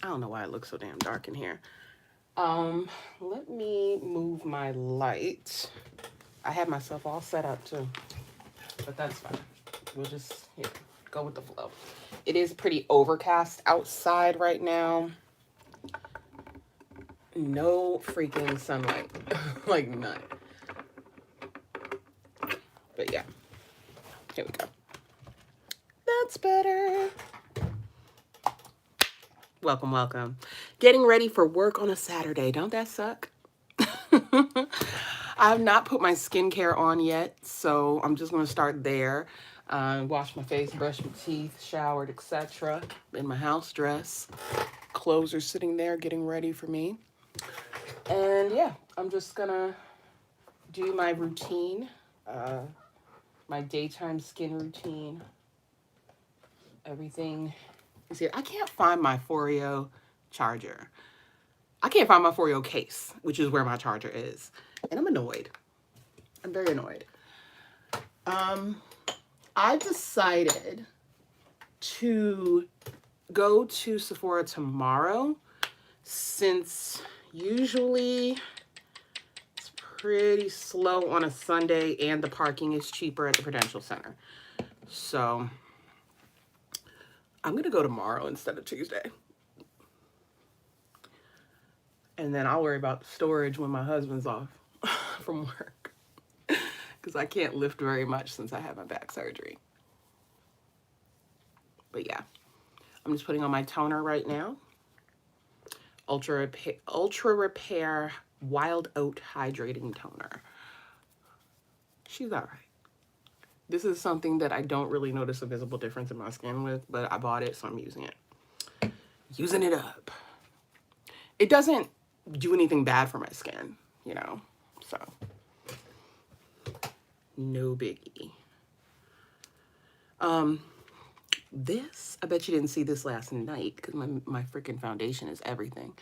I don't know why it looks so damn dark in here. Let me move my light. I had myself all set up too, but that's fine. We'll just go with the flow. It is pretty overcast outside right now. No freaking sunlight, like none. But yeah, here we go. That's better. Welcome, welcome. Getting ready for work on a Saturday. Don't that suck? I have not put my skincare on yet, so I'm just going to start there. Wash my face, brush my teeth, showered, etc. In my house dress. Clothes are sitting there getting ready for me. And yeah, I'm just going to do my routine, my daytime skin routine. Everything. You see, I can't find my Foreo charger. I can't find my Foreo case, which is where my charger is. And I'm annoyed. I'm very annoyed. I decided to go to Sephora tomorrow, since usually it's pretty slow on a Sunday and the parking is cheaper at the Prudential Center. So I'm going to go tomorrow instead of Tuesday. And then I'll worry about the storage when my husband's off from work, because I can't lift very much since I had my back surgery. But yeah, I'm just putting on my toner right now. Ultra Repair Wild Oat Hydrating Toner. She's all right. This is something that I don't really notice a visible difference in my skin with, but I bought it, so I'm using it. Using it up. It doesn't do anything bad for my skin, you know, so no biggie. This, I bet you didn't see this last night, because my freaking foundation is everything.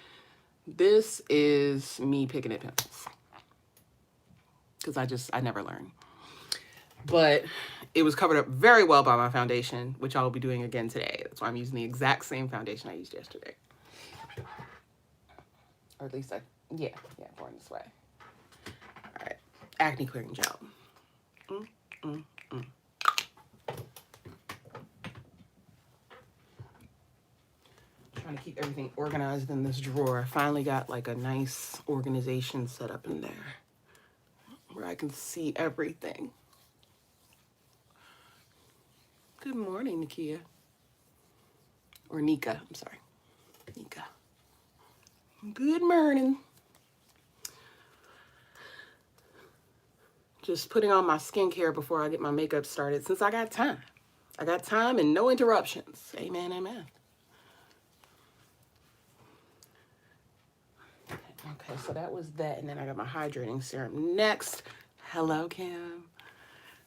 This is me picking at pimples, because I never learn. But it was covered up very well by my foundation, which I will be doing again today. That's why I'm using the exact same foundation I used yesterday. Or at least yeah, born this way. All right, acne clearing gel. Trying to keep everything organized in this drawer. I finally got like a nice organization set up in there where I can see everything. Good morning, Nakia. Or Nika, I'm sorry. Nika. Good morning. Just putting on my skincare before I get my makeup started, since I got time. I got time and no interruptions. Amen, amen. Okay, so that was that, and then I got my hydrating serum next. Hello, Kim.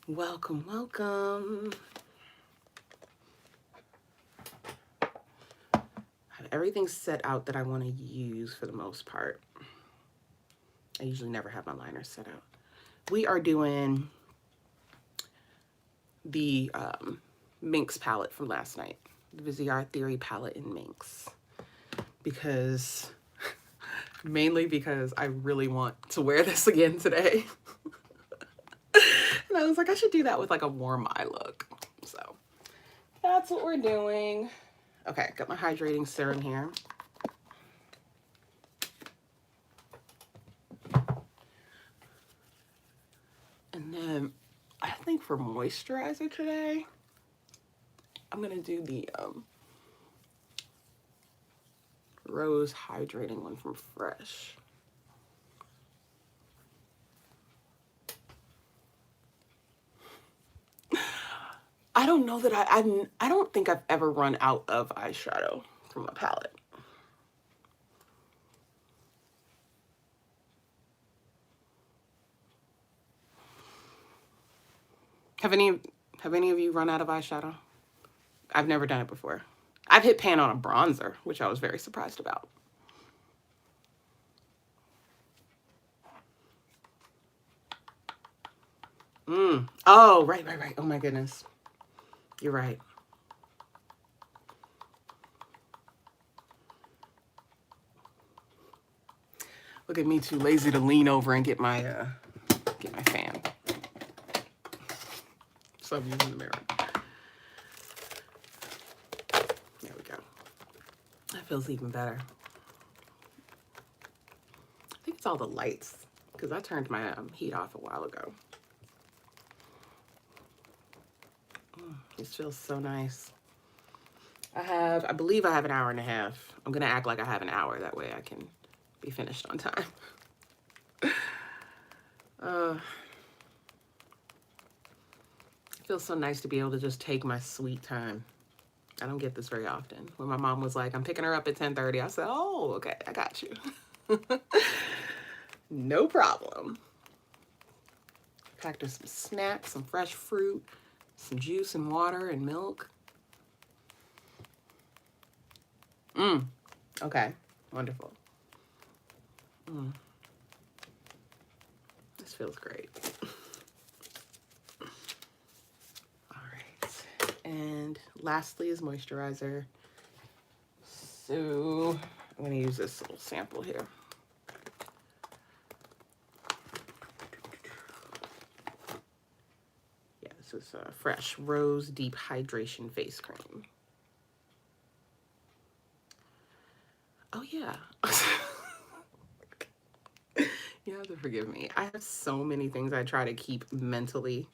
Welcome, welcome. I have everything set out that I want to use for the most part. I usually never have my liner set out. We are doing the Minx palette from last night, the VISEART Theory palette in Minx, because mainly because I really want to wear this again today. And I was like, I should do that with like a warm eye look. So that's what we're doing. Okay, got my hydrating serum here. And then I think for moisturizer today, I'm gonna do the Rose hydrating one from Fresh. I don't know that I don't think I've ever run out of eyeshadow from a palette. Have any of you run out of eyeshadow? I've never done it before. I've hit pan on a bronzer, which I was very surprised about. Oh, right. Oh my goodness. You're right. Look at me, too lazy to lean over and get my fan. So I'm using the mirror. There we go. That feels even better. I think it's all the lights because I turned my heat off a while ago. This feels so nice. I believe I have an hour and a half. I'm gonna act like I have an hour. That way I can be finished on time. It feels so nice to be able to just take my sweet time. I don't get this very often. When my mom was like, I'm picking her up at 10:30, I said, oh, okay, I got you. No problem. Packed her some snacks, some fresh fruit, some juice and water and milk. Okay, wonderful. This feels great. All right, and lastly is moisturizer. So I'm gonna use this little sample here. Yeah, this is a Fresh Rose Deep Hydration Face Cream. Oh yeah. You have to forgive me. I have so many things I try to keep mentally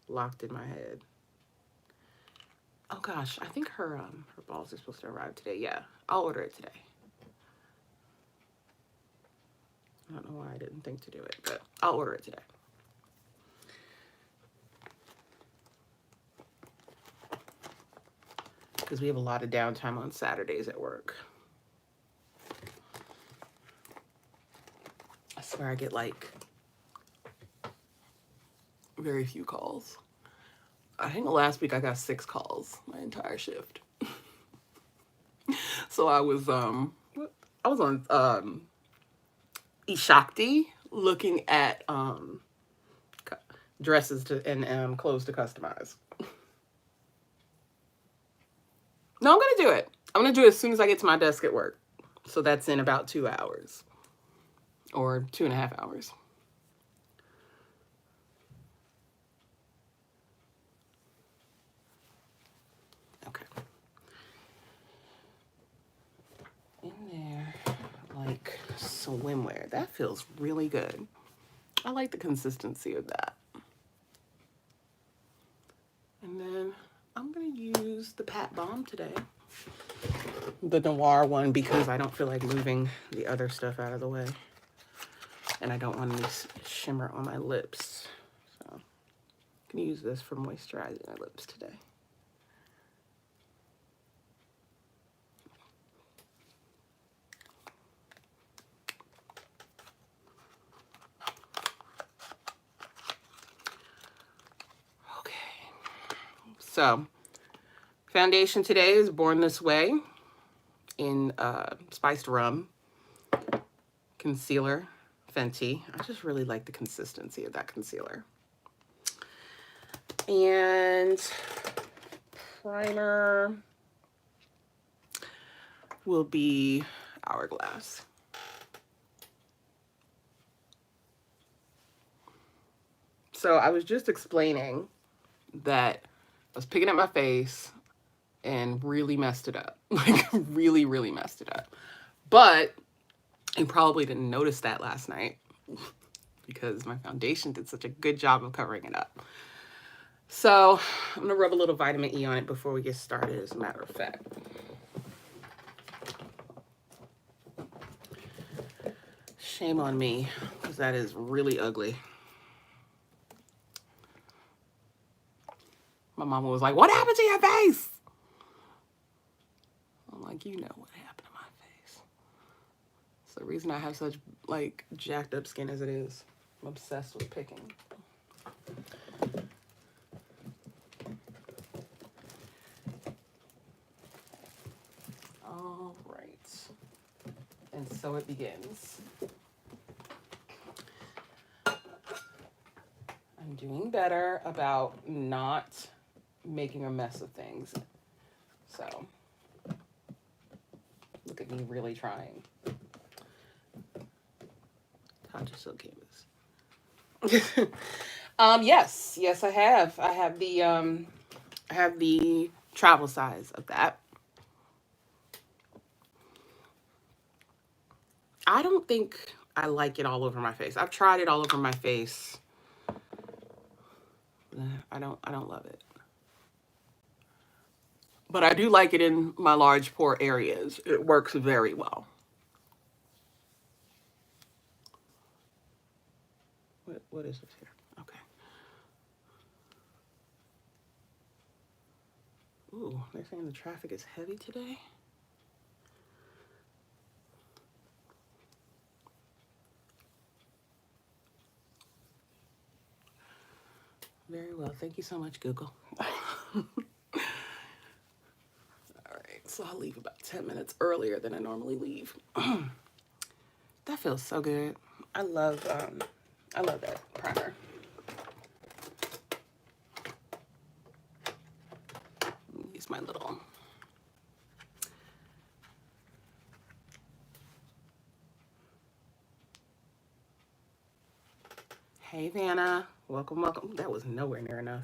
locked in my head. Oh gosh, I think her balls are supposed to arrive today. Yeah, I'll order it today. I don't know why I didn't think to do it, but I'll order it today. Because we have a lot of downtime on Saturdays at work. I swear I get like very few calls. I think last week I got 6 calls my entire shift. So I was on eShakti looking at dresses and clothes to customize. No, I'm gonna do it. I'm gonna do it as soon as I get to my desk at work. So that's in about 2 hours or 2.5 hours. Okay. In there, like swimwear. That feels really good. I like the consistency of that. And then I'm gonna use the Pat Balm today. The Noir one, because I don't feel like moving the other stuff out of the way. And I don't want any shimmer on my lips. So I'm gonna use this for moisturizing my lips today. So, foundation today is Born This Way in Spiced Rum. Concealer, Fenty. I just really like the consistency of that concealer. And primer will be Hourglass. So I was just explaining that I was picking up my face and really messed it up. Like really, really messed it up. But you probably didn't notice that last night because my foundation did such a good job of covering it up. So I'm gonna rub a little vitamin E on it before we get started, as a matter of fact. Shame on me, because that is really ugly. My mama was like, what happened to your face? I'm like, you know what happened to my face. It's the reason I have such, like, jacked up skin as it is. I'm obsessed with picking. All right. And so it begins. I'm doing better about not making a mess of things. So, look at me really trying. I'll just sew canvas. Yes, I have. I have the travel size of that. I don't think I like it all over my face. I've tried it all over my face. I don't love it. But I do like it in my large pore areas. It works very well. What is this here? Okay. Ooh, they're saying the traffic is heavy today. Very well. Thank you so much, Google. All right, so I'll leave about 10 minutes earlier than I normally leave. That feels so good. I love that primer. Use my little Hey Vanna, welcome, welcome. That was nowhere near enough.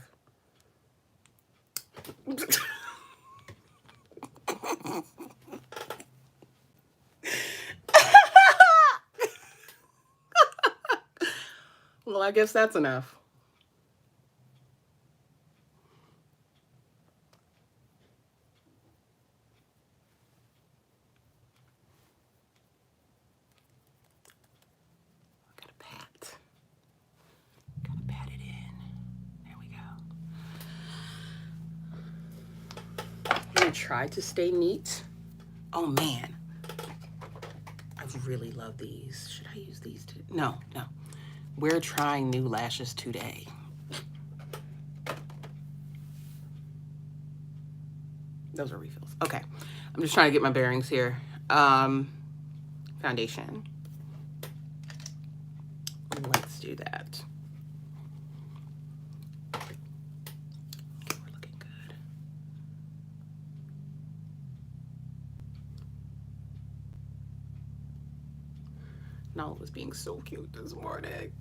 Well, I guess that's enough. Gotta pat it in. There we go. I'm gonna try to stay neat. Oh man, I really love these. Should I use these too? No. We're trying new lashes today. Those are refills. Okay, I'm just trying to get my bearings here. Foundation. Let's do that. Okay, we're looking good. Nala was being so cute this morning.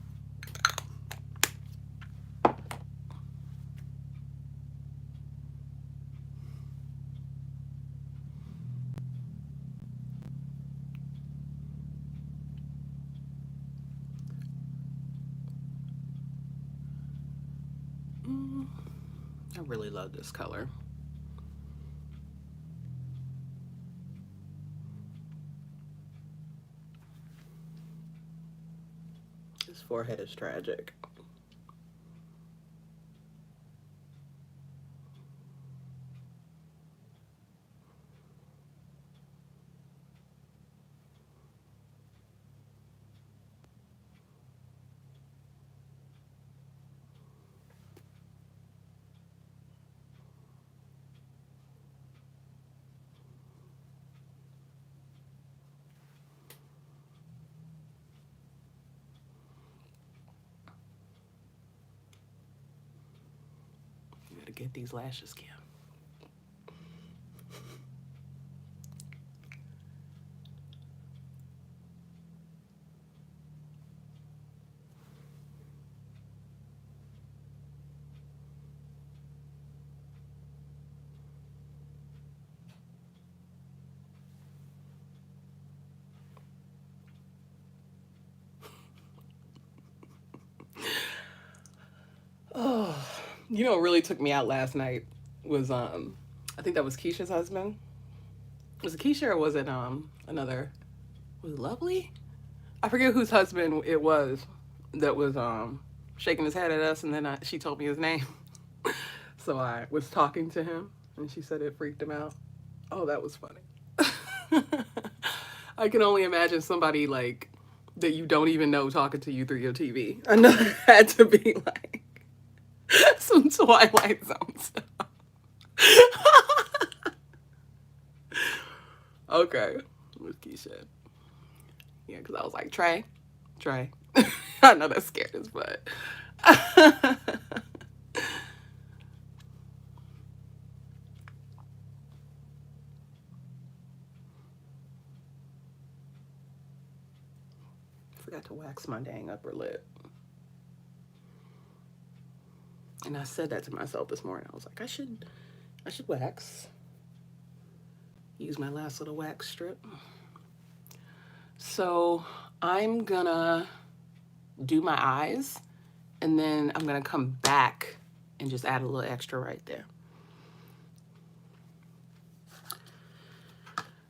I really love this color. His forehead is tragic. You gotta get these lashes, Kim. Oh, you know what really took me out last night was I think that was Keisha's husband. Was it Keisha or was it another? Was it Lovely? I forget whose husband it was that was shaking his head at us, and then she told me his name. So I was talking to him, and she said it freaked him out. Oh, that was funny. I can only imagine somebody like that you don't even know talking to you through your TV. I know it had to be like some Twilight Zone stuff. Okay, with Keisha. Yeah, because I was like, Trey. I know that's scared as butt. forgot to wax my dang upper lip. And I said that to myself this morning. I was like, I should wax. Use my last little wax strip. So I'm gonna do my eyes, and then I'm gonna come back and just add a little extra right there.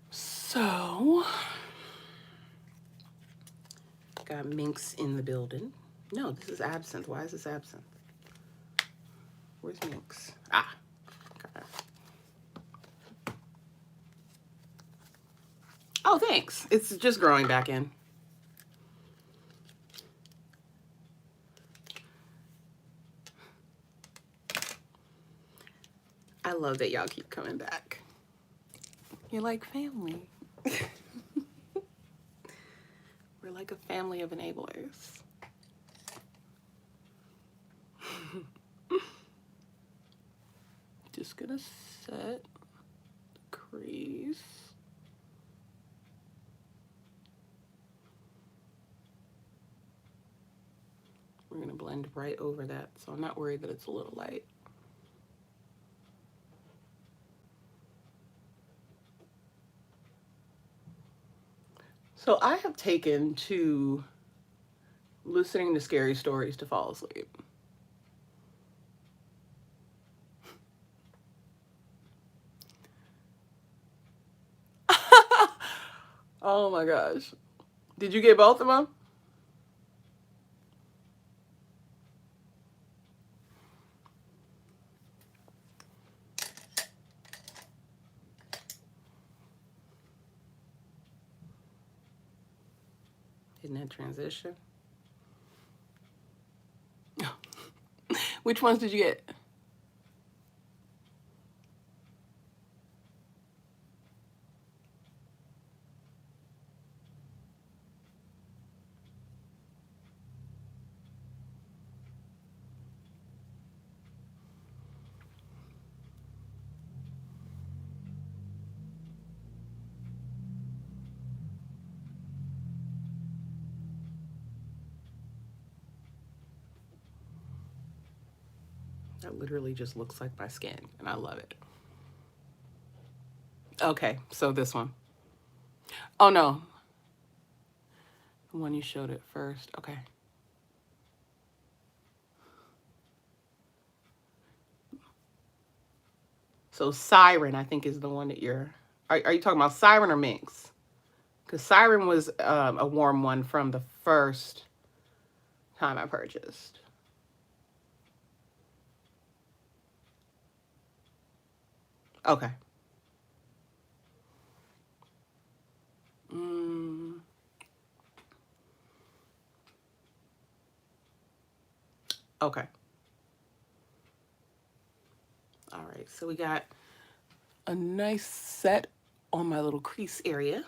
So, got Minx in the building. No, this is absinthe. Why is this absinthe? Where's Minx? Ah, got it. Oh, thanks. It's just growing back in. I love that y'all keep coming back. You're like family. We're like a family of enablers. Just gonna set the crease. We're gonna blend right over that, so I'm not worried that it's a little light. So I have taken to listening to scary stories to fall asleep. Oh my gosh. Did you get both of them? Isn't that transition? Which ones did you get? That literally just looks like my skin, and I love it. Okay, so this one. Oh no. The one you showed it first. Okay. So Siren, I think, is the one that you're... Are you talking about Siren or Minx? Because Siren was a warm one from the first time I purchased. Okay. Okay. All right, so we got a nice set on my little crease area.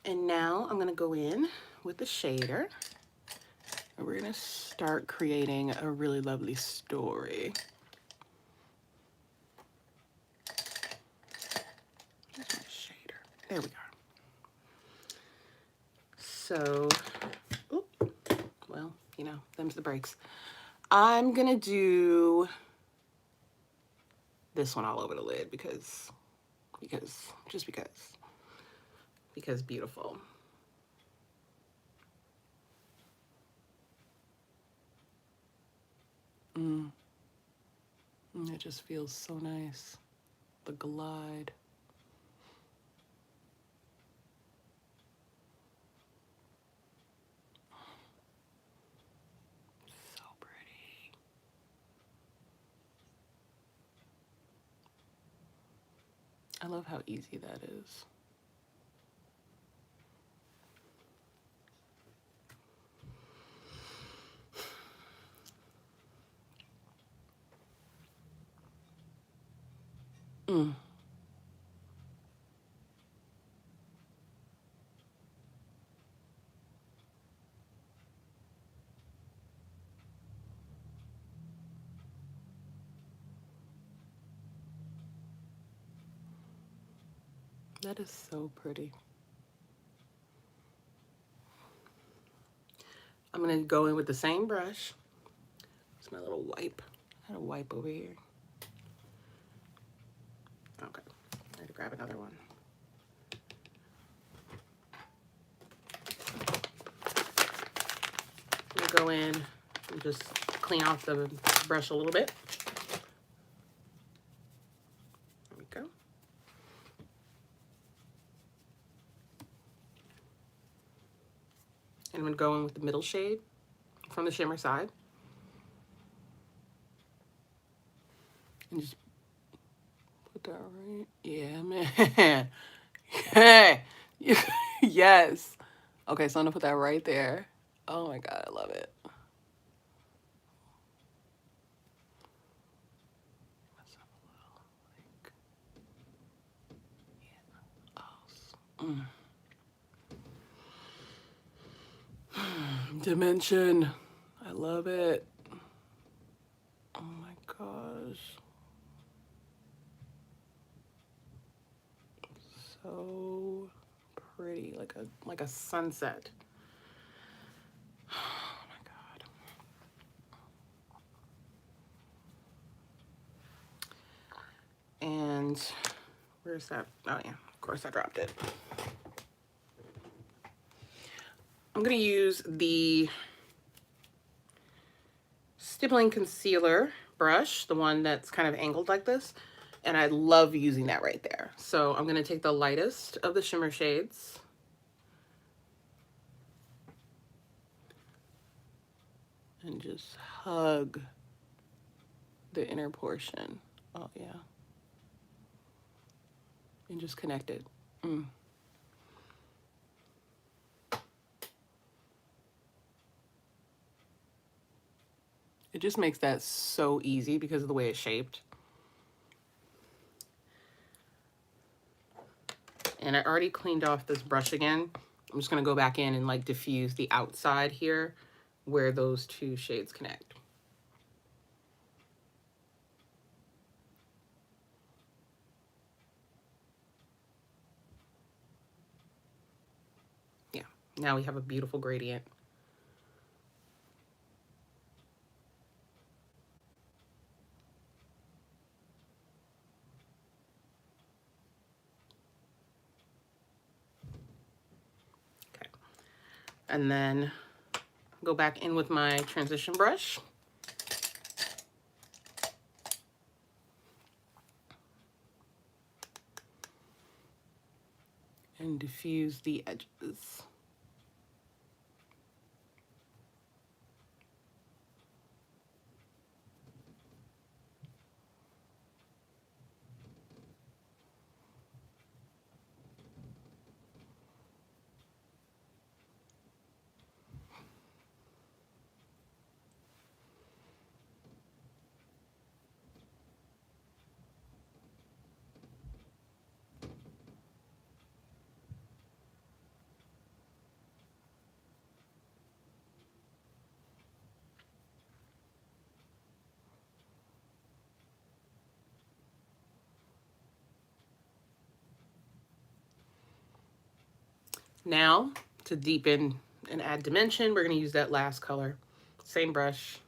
And now I'm gonna go in with the shader, and we're gonna start creating a really lovely story. Where's my shader? There we go. So, well, you know, them's the breaks. I'm gonna do this one all over the lid because beautiful. It just feels so nice. The glide. So pretty. I love how easy that is. That is so pretty. I'm gonna go in with the same brush. It's my little wipe. I had a wipe over here. Okay, I had to grab another one. I'm gonna go in and just clean off the brush a little bit. There we go. And I'm gonna go in with the middle shade from the shimmer side. And just put that right. Yeah, man. Hey. Yes. Okay, so I'm gonna put that right there. Oh my God, I love it. Dimension. I love it. Oh my gosh. So pretty, like a sunset. Oh my God. And where's that? Oh yeah, of course I dropped it. I'm gonna use the stippling concealer brush, the one that's kind of angled like this, and I love using that right there. So I'm gonna take the lightest of the shimmer shades and just hug the inner portion. Oh yeah. And just connect it. It just makes that so easy because of the way it's shaped. And I already cleaned off this brush again. I'm just gonna go back in and like diffuse the outside here where those two shades connect. Yeah, now we have a beautiful gradient. Okay, and then go back in with my transition brush. And diffuse the edges. Now, to deepen and add dimension, we're going to use that last color. Same brush.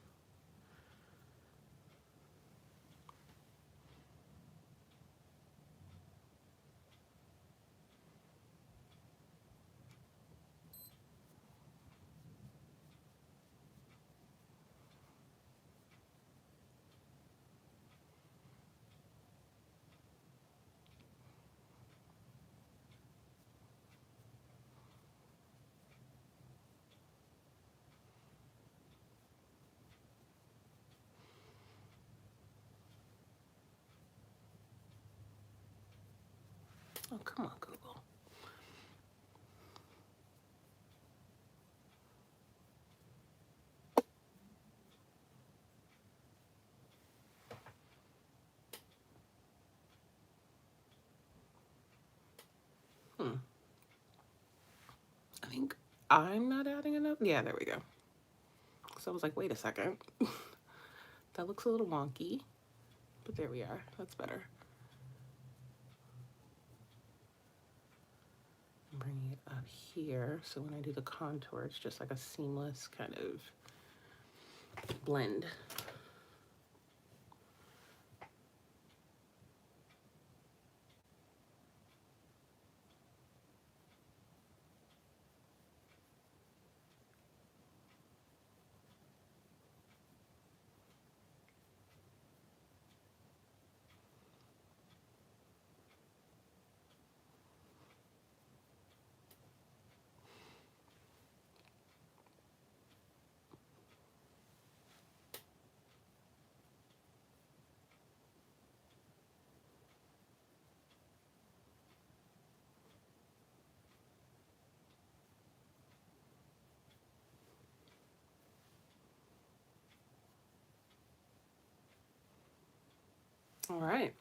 Oh, come on, Google. I think I'm not adding enough. Yeah, there we go. So I was like, wait a second. That looks a little wonky, but there we are. That's better. bringing it up here, so when I do the contour, it's just like a seamless kind of blend. All right,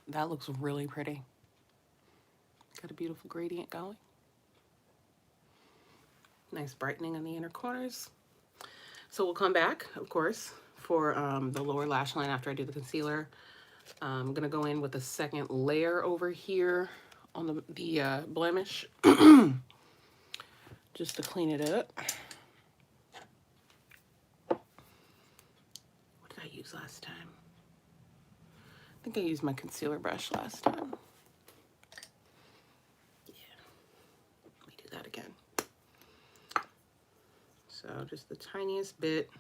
that looks really pretty. Got a beautiful gradient going. Nice brightening in the inner corners. So we'll come back, of course, for the lower lash line after I do the concealer. I'm gonna go in with a second layer over here on the blemish, just to clean it up. What did I use last time? I think I used my concealer brush last time. Yeah, let me do that again. So just the tiniest bit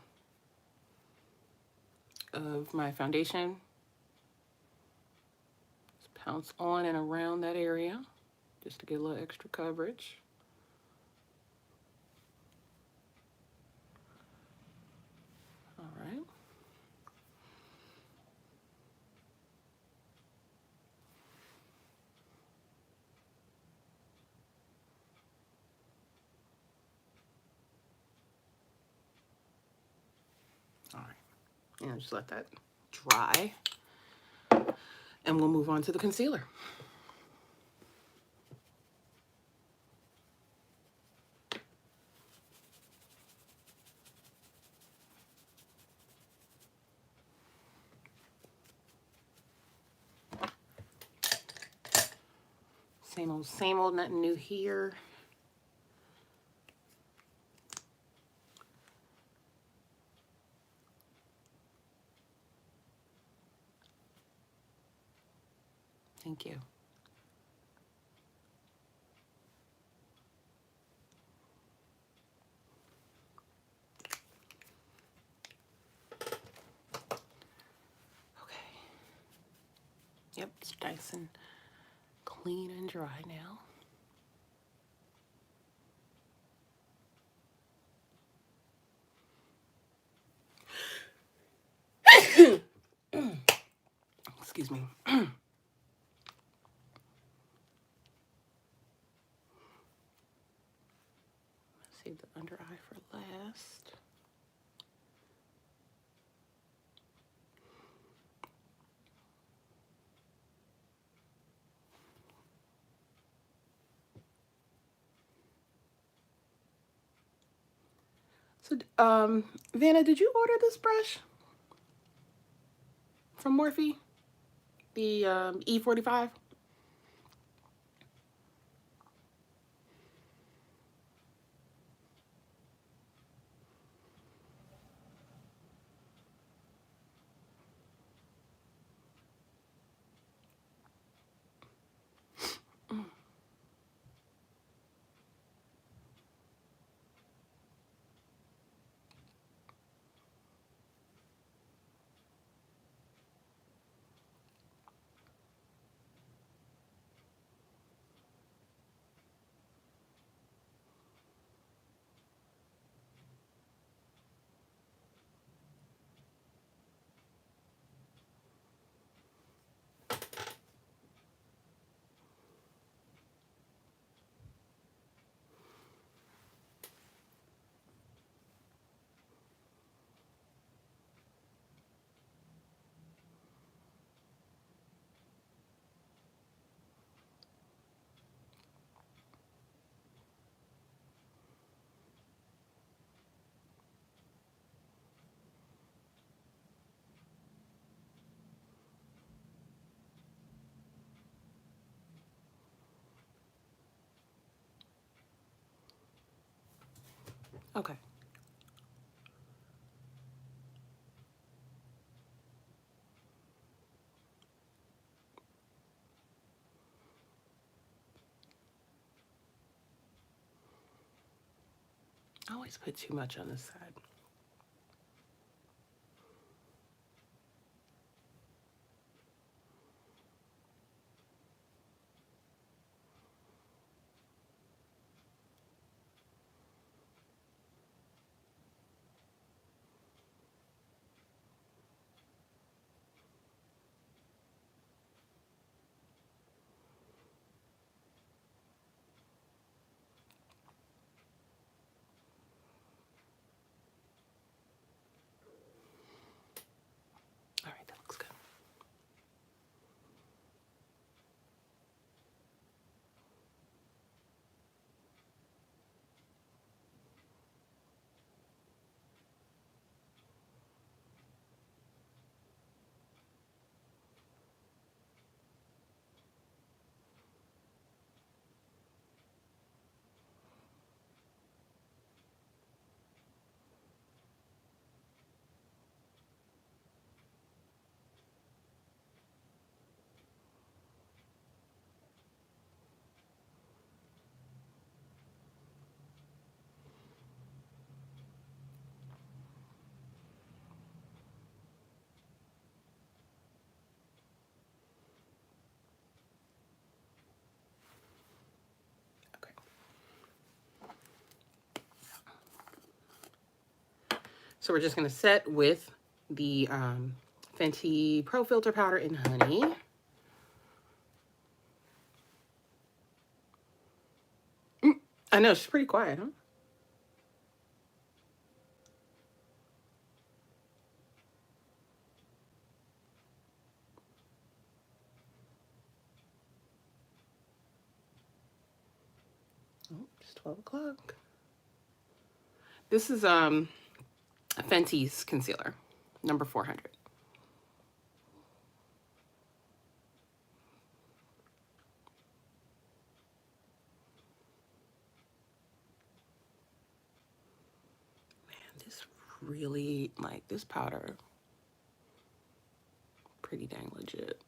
of my foundation. Just pounce on and around that area just to get a little extra coverage. All right. All right. And just let that dry. And we'll move on to the concealer. Same old, nothing new here. Thank you. Okay. Yep, it's nice and clean and dry now. Excuse me. Save the under eye for last. So, Vanna, did you order this brush from Morphe? The E45? Okay. I always put too much on this side. All right, that looks good. Okay. So we're just going to set with the Fenty Pro Filter Powder in Honey. I know, she's pretty quiet, huh? Oh, it's 12 o'clock. This is Fenty's concealer, number 400. Man, this really, like, this powder, pretty dang legit.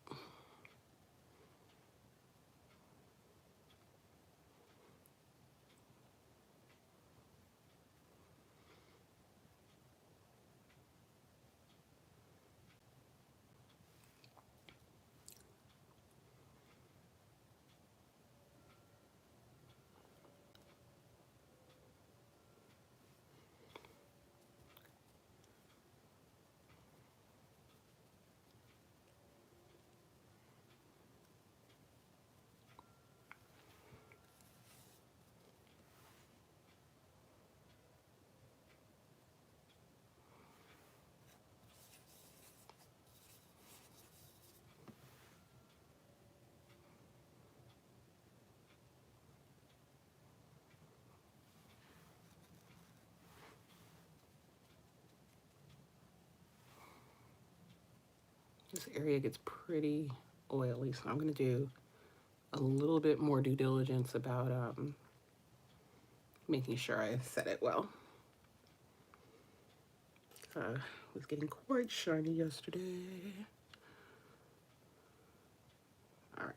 This area gets pretty oily, so I'm going to do a little bit more due diligence about making sure I set it well. Was getting quite shiny yesterday. All right.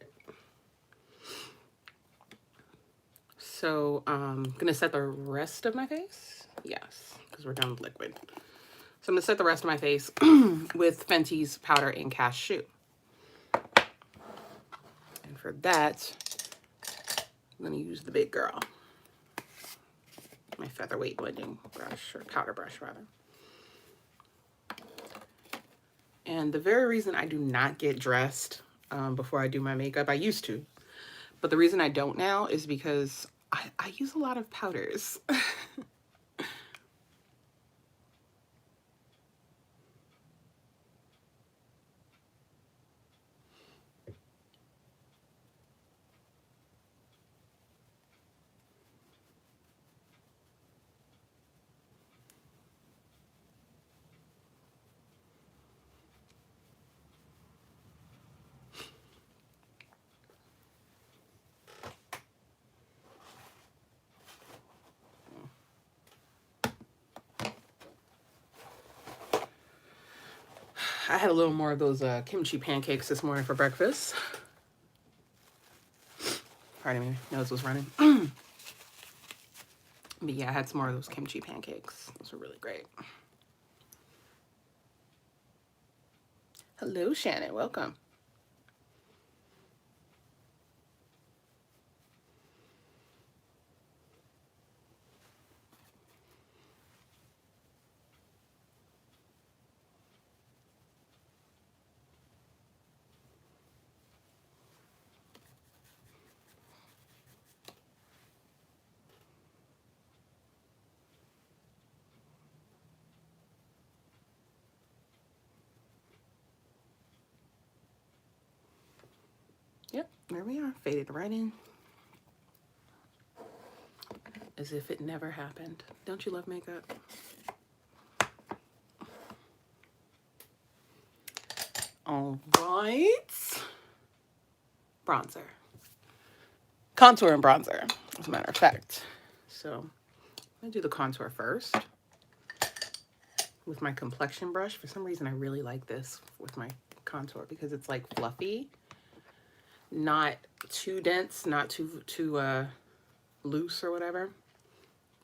So I'm gonna set the rest of my face. Yes, because we're done with liquid. So I'm gonna set the rest of my face with Fenty's powder in Cashew. And for that, I'm gonna use the big girl. My featherweight blending brush, or powder brush rather. And the very reason I do not get dressed before I do my makeup, I used to, but the reason I don't now is because I use a lot of powders. I had a little more of those kimchi pancakes this morning for breakfast. Pardon me, nose was running. But yeah, I had some more of those kimchi pancakes. Those were really great. Hello, Shannon. Welcome. Yep, there we are. Faded right in. As if it never happened. Don't you love makeup? All right. Bronzer. Contour and bronzer, as a matter of fact. So I'm going to do the contour first with my complexion brush. For some reason, I really like this with my contour because it's like fluffy. Not too dense, not too loose or whatever.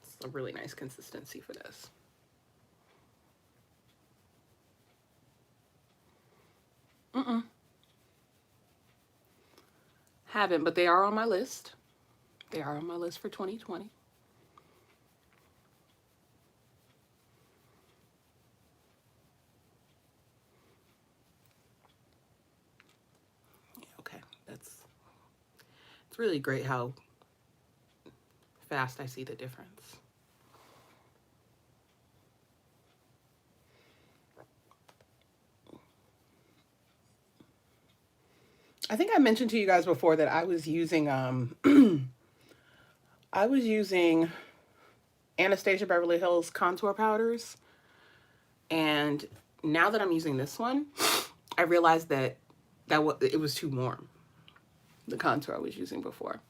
It's a really nice consistency for this. Haven't, but they are on my list. They are on my list for 2020. Okay, it's really great how fast I see the difference. I think I mentioned to you guys before that I was using I was using Anastasia Beverly Hills contour powders, and now that I'm using this one, I realized that it was too warm. The contour I was using before.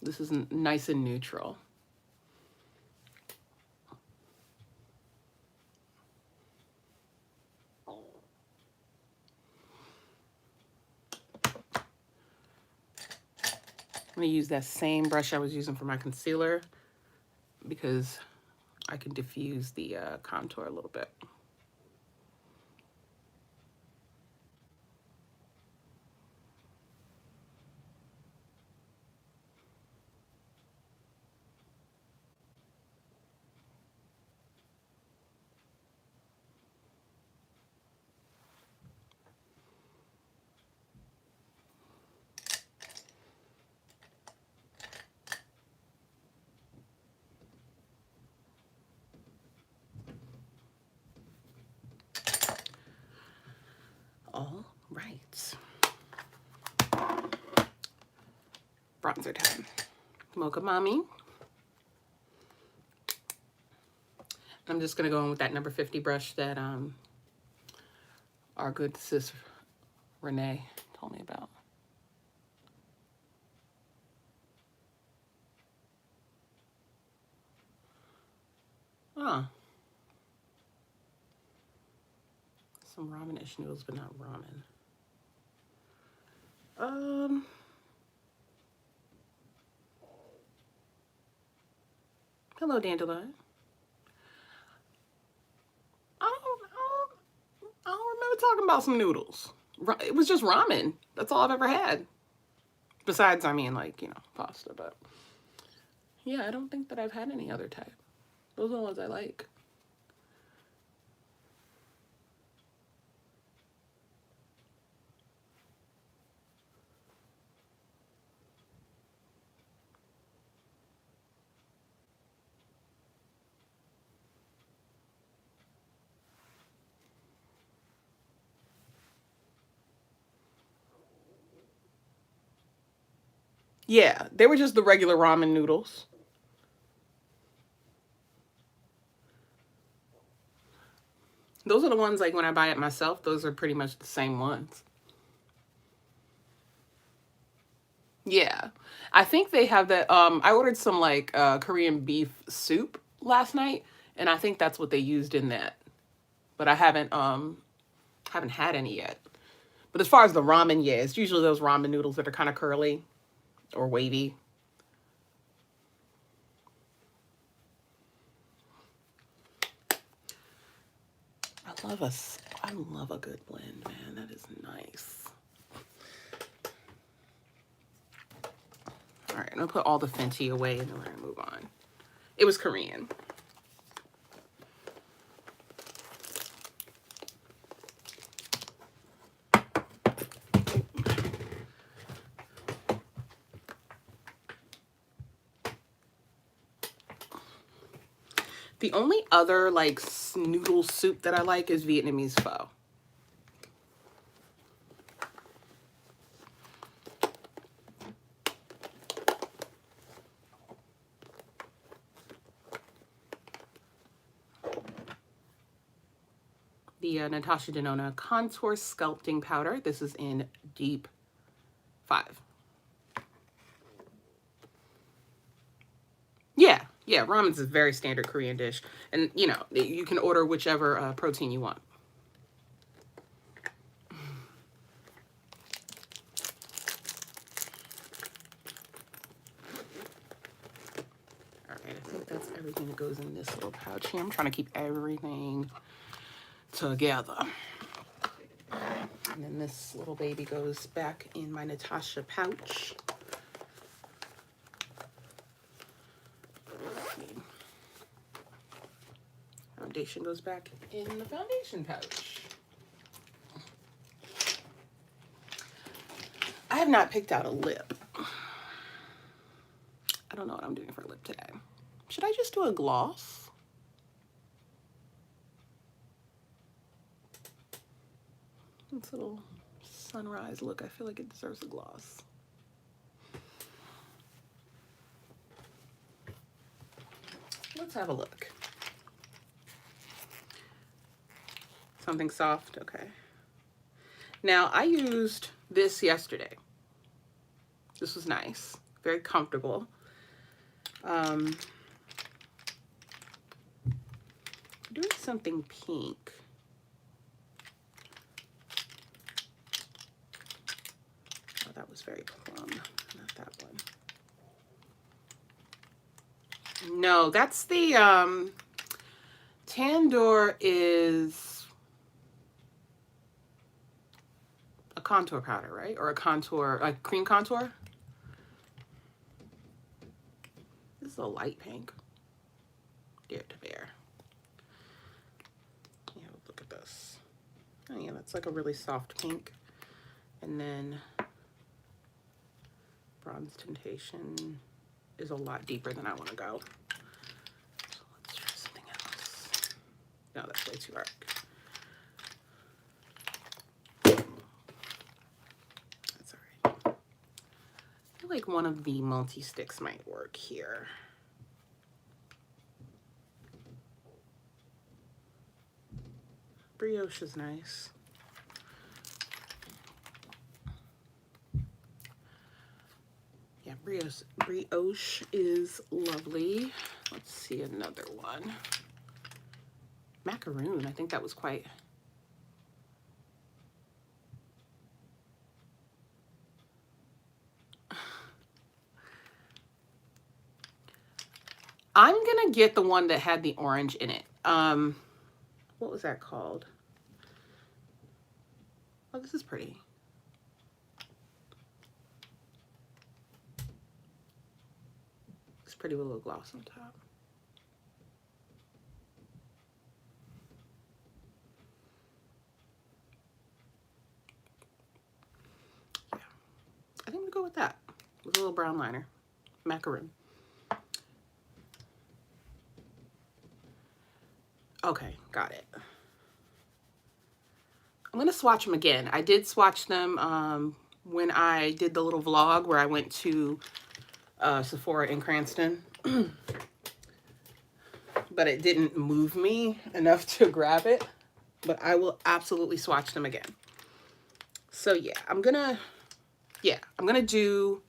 This is nice and neutral. I'm going to use that same brush I was using for my concealer because I can diffuse the contour a little bit. All right. Bronzer time. Mocha Mommy. I'm just going to go in with that number 50 brush that our good sis Renee told me about. Oh. Some ramen-ish noodles, but not ramen. Hello, Dandelion. I don't remember talking about some noodles. It was just ramen. That's all I've ever had. Besides, I mean, like, you know, pasta, but yeah, I don't think that I've had any other type. Those are the ones I like. Yeah, they were just the regular ramen noodles. Those are the ones, like, when I buy it myself, those are pretty much the same ones. Yeah. I think they have that. I ordered some, like, Korean beef soup last night, and I think that's what they used in that. but I haven't had any yet. But as far as the ramen, yeah, it's usually those ramen noodles that are kind of curly or wavy. I love a good blend, man. That is nice. All right, I'm gonna put all the Fenty away and then we're gonna move on. It was Korean. The only other like noodle soup that I like is Vietnamese pho. The Natasha Denona Contour Sculpting Powder. This is in Deep 5. Yeah, yeah, ramen's a very standard Korean dish. And, you know, you can order whichever protein you want. All right, I think that's everything that goes in this little pouch here. I'm trying to keep everything together. And then this little baby goes back in my Natasha pouch. Foundation goes back in the foundation pouch. I have not picked out a lip. I don't know what I'm doing for a lip today. Should I just do a gloss? This little sunrise look, I feel like it deserves a gloss. Let's have a look. Something soft, okay. Now, I used this yesterday. This was nice, very comfortable. Doing something pink. Oh, that was very plum, not that one. No, that's the, Tandoor is a contour powder, right? Or a contour, a cream contour. This is a light pink. Dear to bear. Yeah, look at this. Oh yeah, that's like a really soft pink. And then Bronze Temptation is a lot deeper than I want to go. So let's try something else. No, that's way too dark. That's all right. I feel like one of the multi-sticks might work here. Brioche is nice. Yeah, brioche is lovely. Let's see another one. Macaroon, I think that was quite... I'm gonna get the one that had the orange in it. What was that called? Oh, this is pretty. It's pretty with a little gloss on top. Yeah, I think I'm gonna go with that. With a little brown liner. Macaroon. Okay, got it. I'm gonna swatch them again. I did swatch them when I did the little vlog where I went to Sephora in Cranston. But it didn't move me enough to grab it. But I will absolutely swatch them again. So yeah, I'm gonna do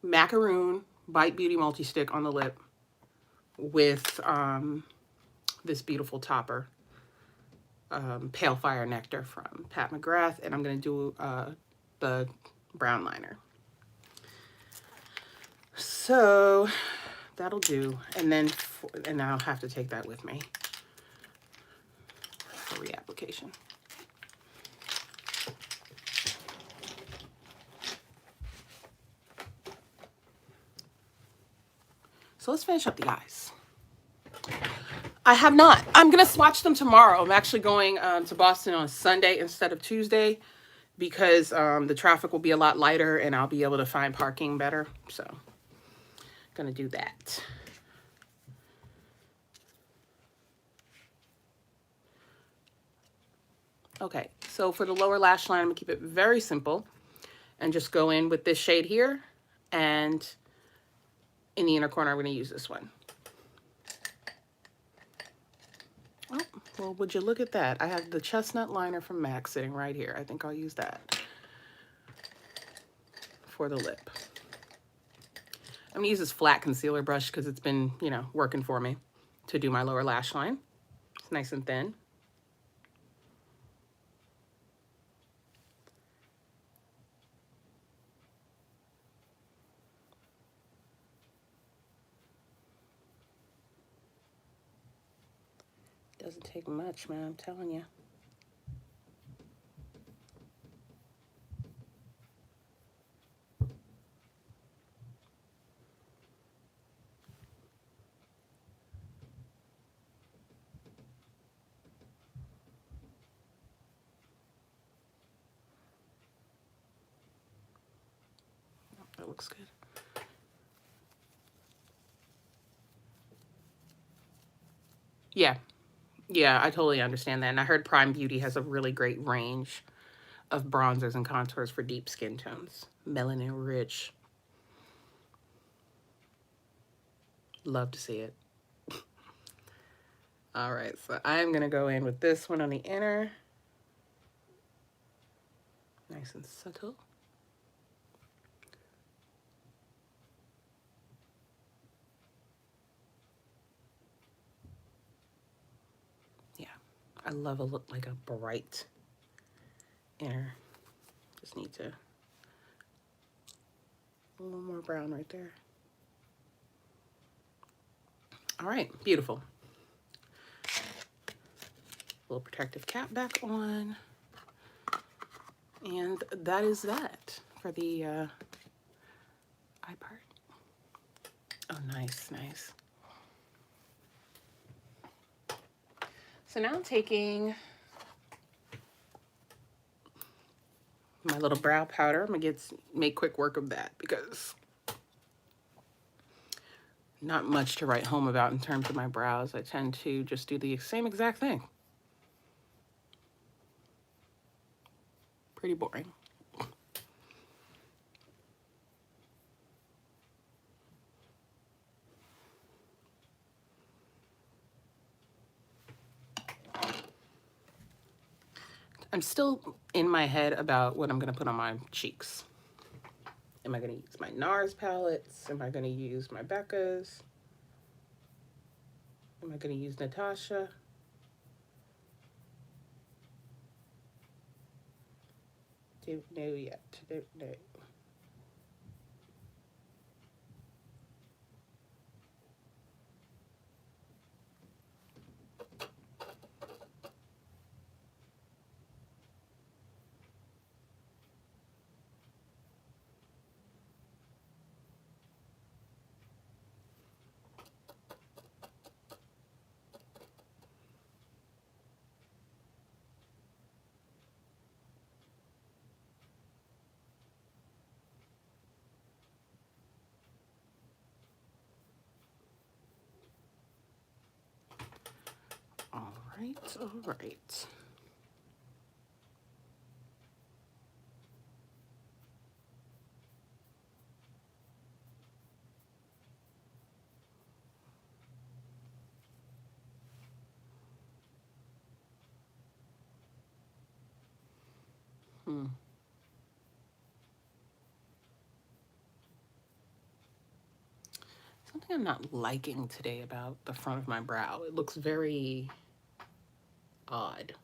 Macaroon Bite Beauty Multi-Stick on the lip with this beautiful topper. Pale Fire Nectar from Pat McGrath, and I'm going to do the brown liner. So that'll do, and then and I'll have to take that with me for reapplication. So let's finish up the eyes. I have not. I'm going to swatch them tomorrow. I'm actually going to Boston on Sunday instead of Tuesday because the traffic will be a lot lighter and I'll be able to find parking better. So I'm going to do that. Okay, so for the lower lash line, I'm going to keep it very simple and just go in with this shade here. And in the inner corner, I'm going to use this one. Oh, well, would you look at that? I have the chestnut liner from MAC sitting right here. I think I'll use that for the lip. I'm going to use this flat concealer brush because it's been, you know, working for me to do my lower lash line. It's nice and thin. Doesn't take much, man, I'm telling you. That looks good. Yeah. Yeah, I totally understand that. And I heard Prime Beauty has a really great range of bronzers and contours for deep skin tones. Melanin rich. Love to see it. All right, so I'm going to go in with this one on the inner. Nice and subtle. Yeah, I love a look like a bright inner. Just need to, a little more brown right there. All right, beautiful. Little protective cap back on. And that is that for the eye part. Oh, nice, nice. So now I'm taking my little brow powder. I'm gonna make quick work of that because not much to write home about in terms of my brows. I tend to just do the same exact thing. Pretty boring. I'm still in my head about what I'm gonna put on my cheeks. Am I gonna use my NARS palettes? Am I gonna use my Becca's? Am I gonna use Natasha? Don't know yet, don't know. All right, all right. Something I'm not liking today about the front of my brow. It looks very odd.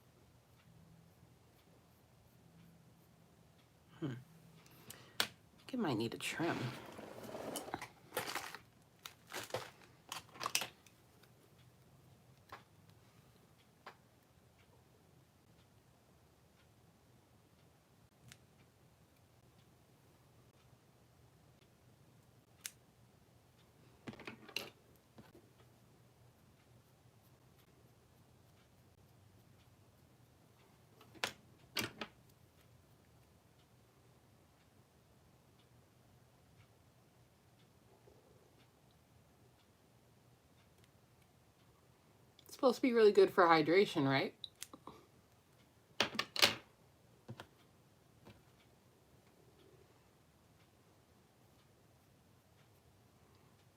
it might need a trim. It's supposed to be really good for hydration, right?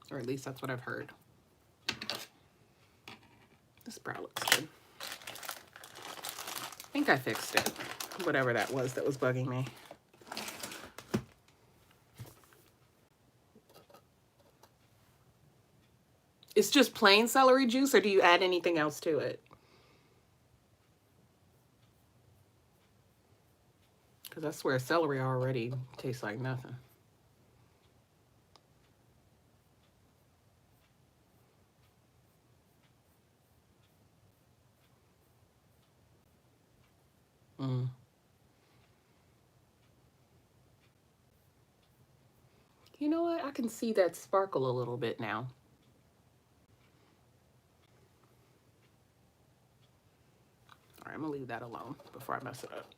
Or at least that's what I've heard. This brow looks good. I think I fixed it. Whatever that was bugging me. It's just plain celery juice, or do you add anything else to it? Because I swear celery already tastes like nothing. You know what? I can see that sparkle a little bit now. All right, I'm gonna leave that alone before I mess it up.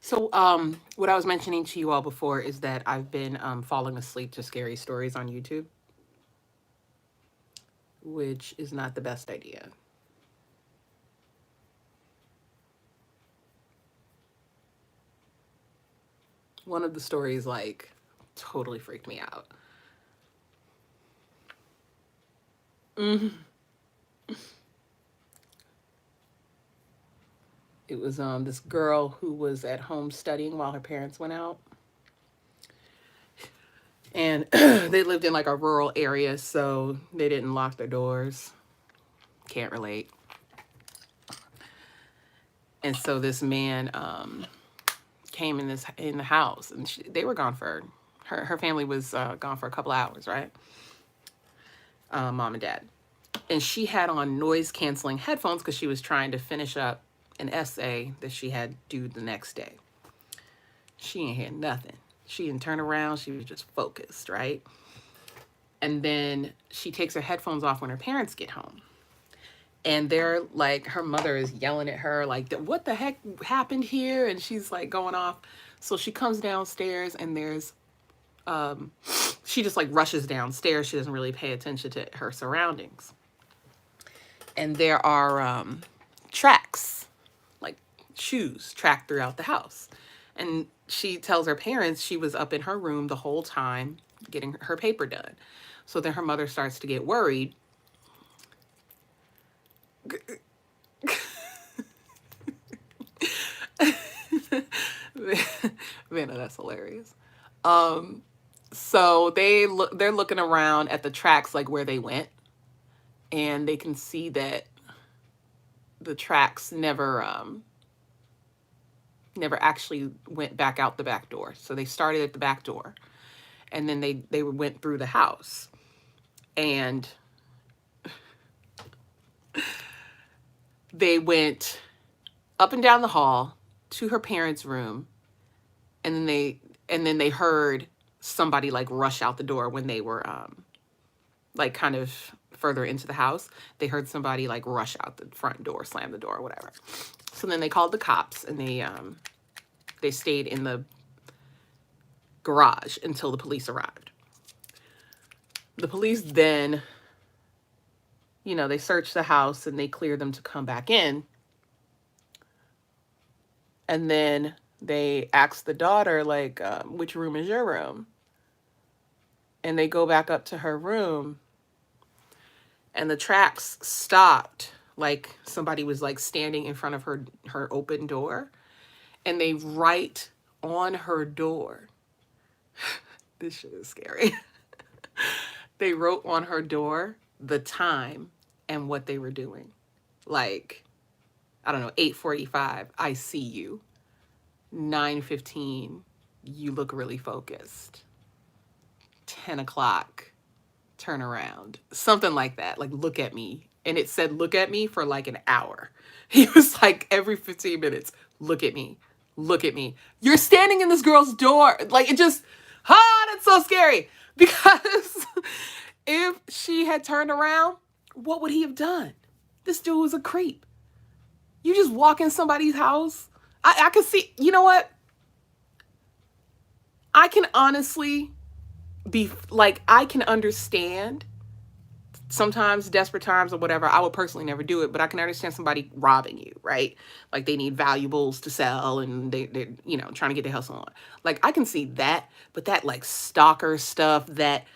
So, what I was mentioning to you all before is that I've been falling asleep to scary stories on YouTube, which is not the best idea. One of the stories, like, totally freaked me out. It was this girl who was at home studying while her parents went out. And they lived in like a rural area, so they didn't lock their doors. Can't relate. And so this man came in the house, and they were gone for her family was gone for a couple hours, right? Mom and dad. And she had on noise canceling headphones because she was trying to finish up an essay that she had due the next day. She ain't hear nothing. She didn't turn around. She was just focused, right? And then she takes her headphones off when her parents get home. And they're like, her mother is yelling at her, like, what the heck happened here? And she's like going off. So she comes downstairs, and there's, she just like rushes downstairs. She doesn't really pay attention to her surroundings. And there are tracks, like shoes tracked throughout the house. And she tells her parents she was up in her room the whole time getting her paper done. So then her mother starts to get worried. Vanna, that's hilarious. So they're looking around at the tracks, like where they went, and they can see that the tracks never actually went back out the back door. So they started at the back door, and then they went through the house, and they went up and down the hall, to her parents' room, and then they heard somebody like rush out the door when they were like kind of further into the house. They heard somebody like rush out the front door, slam the door, or whatever. So then they called the cops, and they stayed in the garage until the police arrived. The police then, you know, they searched the house and they cleared them to come back in. And then they asked the daughter, like, which room is your room? And they go back up to her room, and the tracks stopped. Like somebody was like standing in front of her open door, and they write on her door. This shit is scary. They wrote on her door the time and what they were doing. Like, I don't know, 8:45, I see you. 9:15, you look really focused. 10 o'clock, turn around. Something like that. Like, look at me. And it said, look at me for like an hour. He was like, every 15 minutes, look at me. Look at me. You're standing in this girl's door. Like, it just, that's so scary. Because if she had turned around, what would he have done? This dude was a creep. You just walk in somebody's house. I can see, you know what? I can honestly be like, I can understand sometimes desperate times or whatever. I would personally never do it, but I can understand somebody robbing you, right? Like they need valuables to sell and they're, you know, trying to get their hustle on. Like I can see that, but that like stalker stuff, that,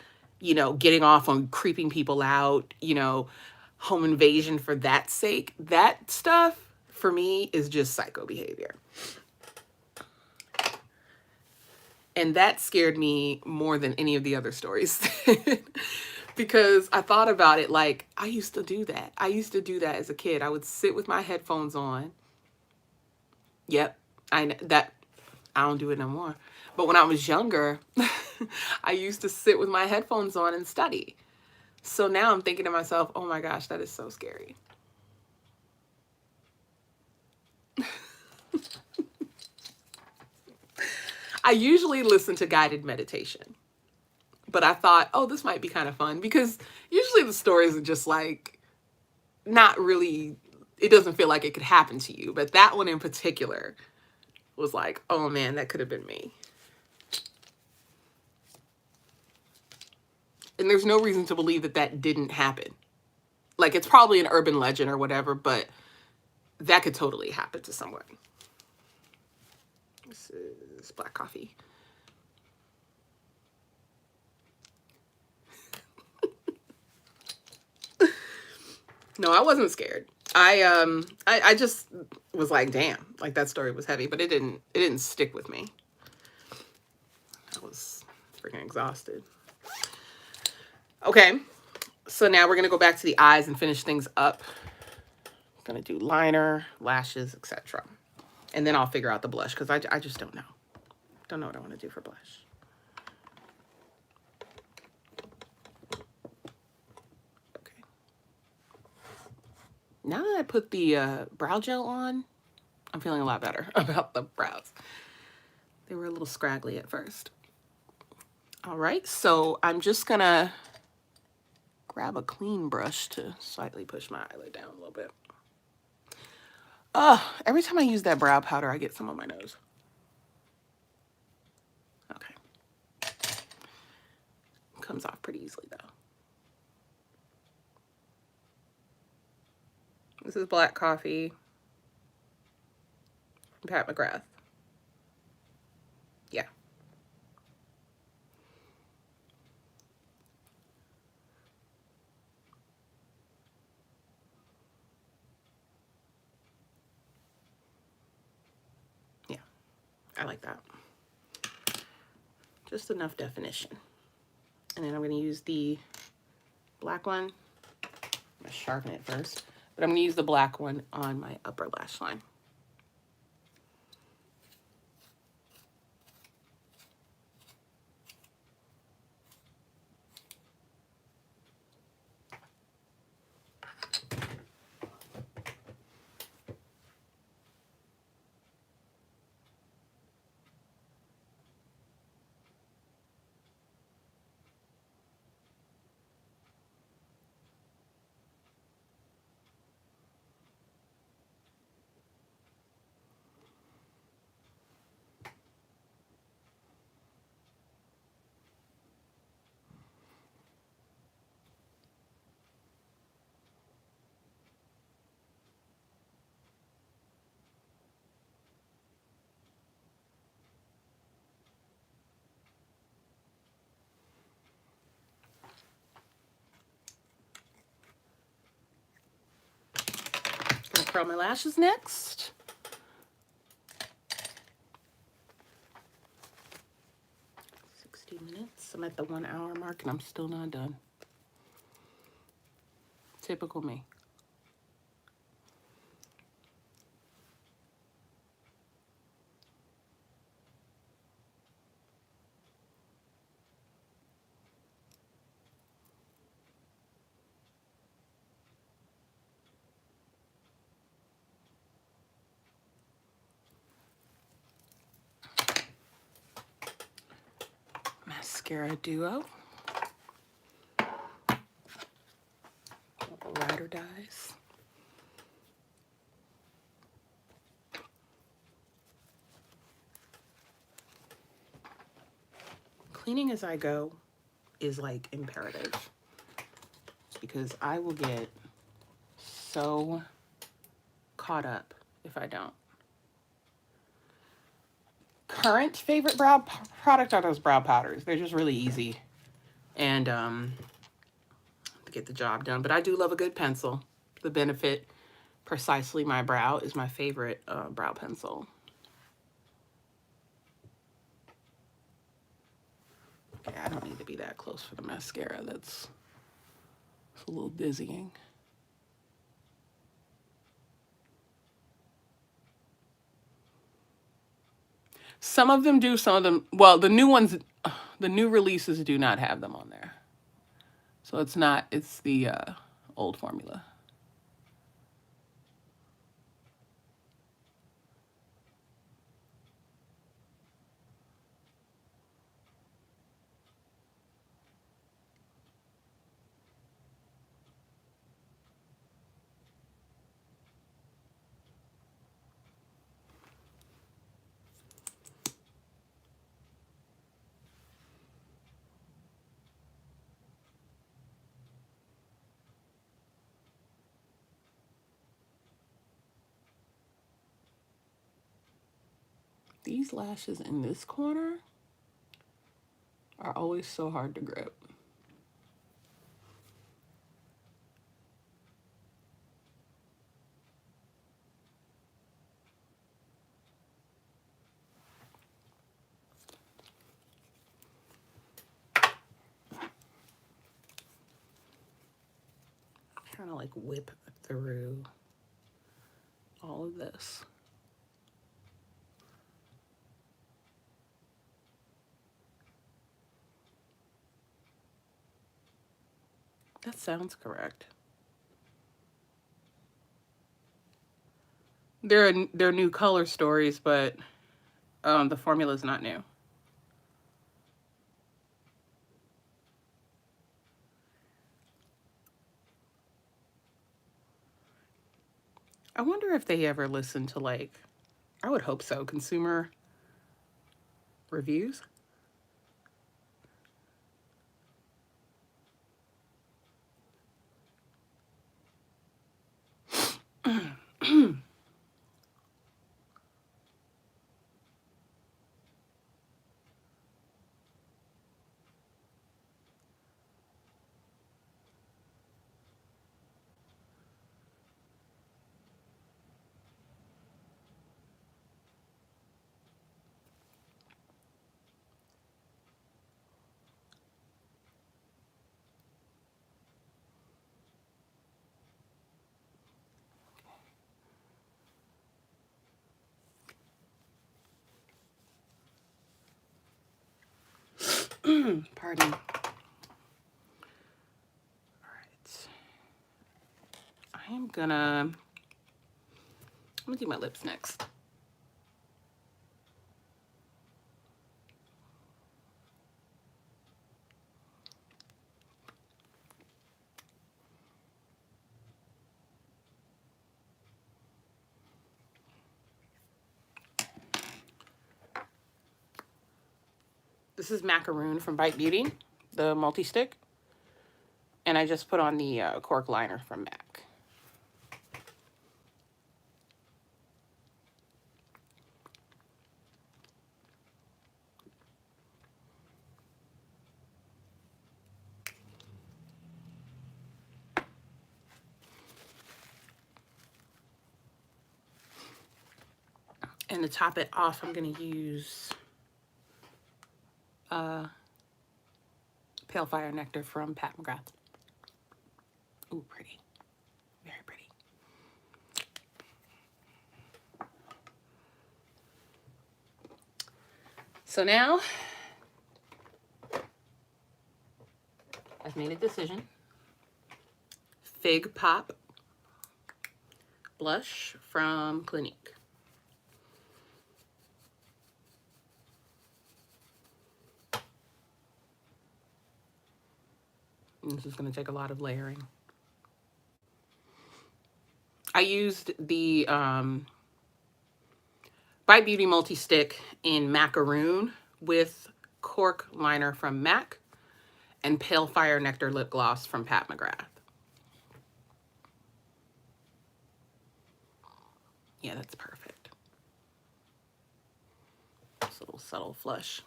you know, getting off on creeping people out, you know, home invasion for that sake, that stuff for me is just psycho behavior. And that scared me more than any of the other stories. Because I thought about it, like, I used to do that. I used to do that as a kid. I would sit with my headphones on. Yep, I don't do it no more. But when I was younger, I used to sit with my headphones on and study. So now I'm thinking to myself, oh my gosh, that is so scary. I usually listen to guided meditation. But I thought, oh, this might be kind of fun, because usually the stories are just like, not really, it doesn't feel like it could happen to you. But that one in particular was like, oh man, that could have been me. And there's no reason to believe that that didn't happen. Like, it's probably an urban legend or whatever, but that could totally happen to someone. This is black coffee. No, I wasn't scared. I just was like, damn, like that story was heavy, but it didn't stick with me. I was freaking exhausted. Okay, so now we're gonna go back to the eyes and finish things up. I'm gonna do liner, lashes, etc. And then I'll figure out the blush, because I just don't know. Don't know what I want to do for blush. Now that I put the brow gel on, I'm feeling a lot better about the brows. They were a little scraggly at first. All right, so I'm just gonna grab a clean brush to slightly push my eyelid down a little bit. Every time I use that brow powder, I get some on my nose. Okay. Comes off pretty easily though. This is Black Coffee. Pat McGrath. Yeah. Yeah, I like that. Just enough definition. And then I'm going to use the black one. I'm going to sharpen it first. But I'm going to use the black one on my upper lash line. curl my lashes next. Minutes. I'm at the 1 hour mark and I'm still not done. Typical me. Mascara Duo. Ride or Dies. Cleaning as I go is like imperative because I will get so caught up if I don't. Current favorite brow product are those brow powders. They're just really easy and to get the job done. But I do love a good pencil. The Benefit Precisely My Brow is my favorite brow pencil. Okay, I don't need to be that close for the mascara. That's a little dizzying. Some of them do, some of them, well, the new ones, the new releases do not have them on there. So it's not, it's the old formula. These lashes in this corner are always so hard to grip. I'm trying to like whip through all of this. That sounds correct. They're new color stories, but the formula is not new. I wonder if they ever listen to, like, I would hope so, consumer reviews. Pardon. All right. I'm gonna do my lips next. This is Macaroon from Bite Beauty, the multi-stick. And I just put on the cork liner from MAC. And to top it off, I'm going to use Pale Fire Nectar from Pat McGrath. Ooh, pretty. Very pretty. So now, I've made a decision. Fig Pop blush from Clinique. And this is going to take a lot of layering. I used the By Beauty Multi-Stick in Macaroon with Cork Liner from MAC and Pale Fire Nectar Lip Gloss from Pat McGrath. Yeah, that's perfect. It's a little subtle flush.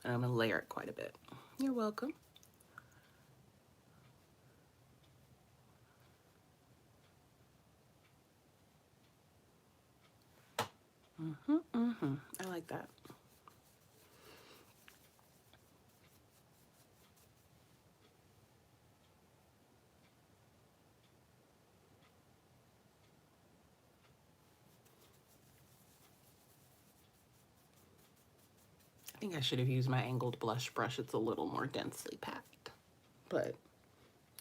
And I'm going to layer it quite a bit. You're welcome. I like that. I think I should have used my angled blush brush. It's a little more densely packed, but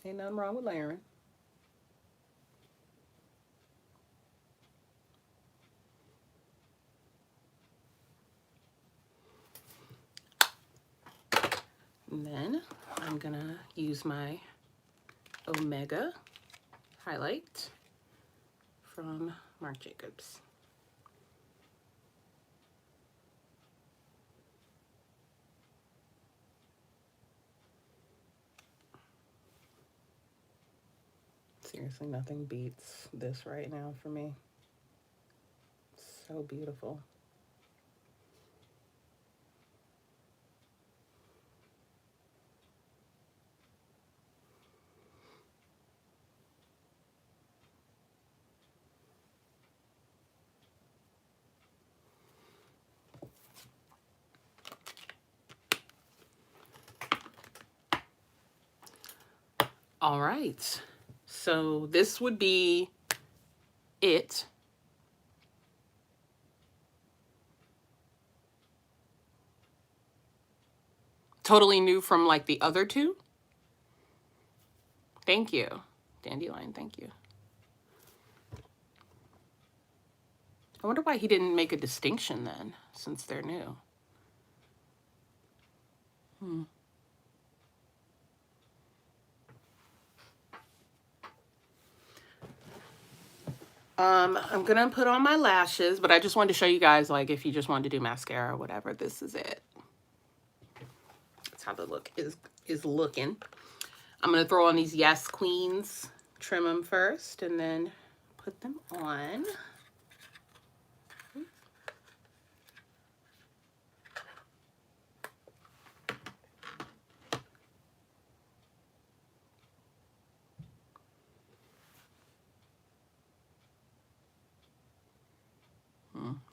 ain't nothing wrong with layering. And then I'm gonna use my Omega highlight from Marc Jacobs. Seriously, nothing beats this right now for me. It's so beautiful. All right, so this would be it. Totally new from like the other two. Thank you. Dandelion, thank you. I wonder why he didn't make a distinction then, since they're new. I'm gonna put on my lashes, but I just wanted to show you guys, like, if you just wanted to do mascara or whatever, this is it. That's how the look is looking. I'm gonna throw on these Yes Queens, trim them first, and then put them on.